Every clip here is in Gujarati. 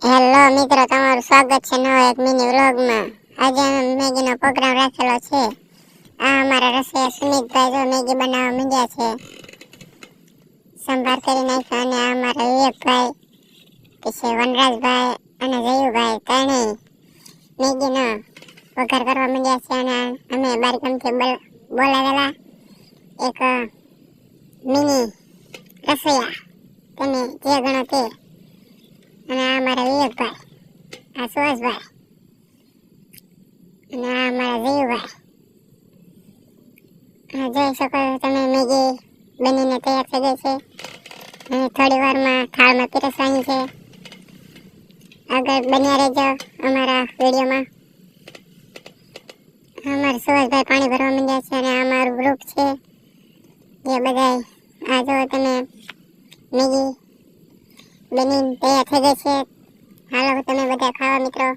હેલો મિત્રો, તમારું સ્વાગત છે નવા એક મિની વ્લોગમાં. આજે અમે મેગીનો પ્રોગ્રામ રાખેલો છે. આ અમારા રસોઈયા સુમિતભાઈ જો મેગી બનાવવા માંડ્યા છે. સંભાર કરી નાખ્યો. અને આ અમારા વિવેકભાઈ, પછી વનરાજભાઈ અને જયુભાઈ ત્રણેય મેગીનો વઘાર કરવા માંડ્યા છે. અને અમે બારગામથી બોલાવેલા એક મિની રસોઈયા, તમે જે ગણો તે. અને આ અમારા વિવેકભાઈ, આ સુભાષભાઈ અને આ અમારા જયુભાઈ. જોઈ શકો છો તમે, મેગી બનીને તૈયાર થઈ ગઈ છે. અને થોડી વારમાં થાળમાં પીરસવાની છે. આગળ બન્યા રહેજો અમારા વિડીયોમાં. અમારા સુભાષભાઈ પાણી ભરવા માંડ્યા છે. અને આ અમારું ગ્રુપ છે જે બધાય આ જો તમે મેગી બનીને તૈયાર થઈ ગઈ છે. હાલો તમે બધા ખાવા મિત્રો.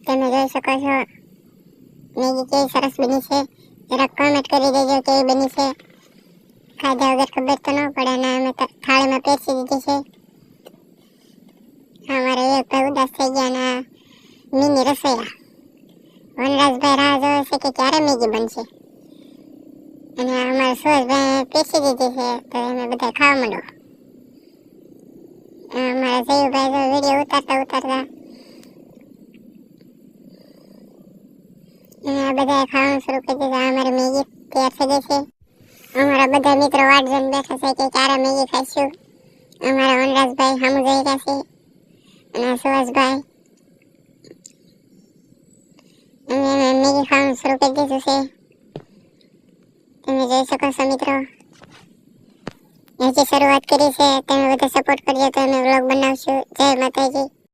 તમે જોઈ શકો છો મેગી કેવી સરસ બની છે. જરા કોમેન્ટ કરી દેજો કેવી બની છે. ખાધા વગર ખબર તો ન પડે. અને અમે થાળીમાં પીરસી દીધી છે. અમારા એક ભાઈ ઉદાસ થઈ ગયા. અને મિની રસોઈયા વનરાજભાઈ રાહ જોવે છે કે ક્યારે મેગી બનશે. અને અમારા સુભાષભાઈ પીરસી દીધી છે, તો અમે બધા ખાવા માંડો. અમારા જયુભાઈ તો વિડીયો ઉતારતા અને આ બધા ખાવાનું શરૂ કરી દીધું. અમારી મેગી તૈયાર થઈ ગઈ છે. અમારા બધા મિત્રો વાટ જોઈને બેઠા છે કે ક્યારે મેગી ખાઈશું. અમારા વનરાજભાઈ સામું જોઈ રહ્યા છે. અને સુભાષભાઈ અમે મેગી ખાવાનું શરૂ કરી દીધું છે. તમે જોઈ શકો છો મિત્રો. હજી શરૂઆત કરી છે. તમે બધા સપોર્ટ કરજો તો અમે વ્લોગ બનાવશું. જય માતાજી.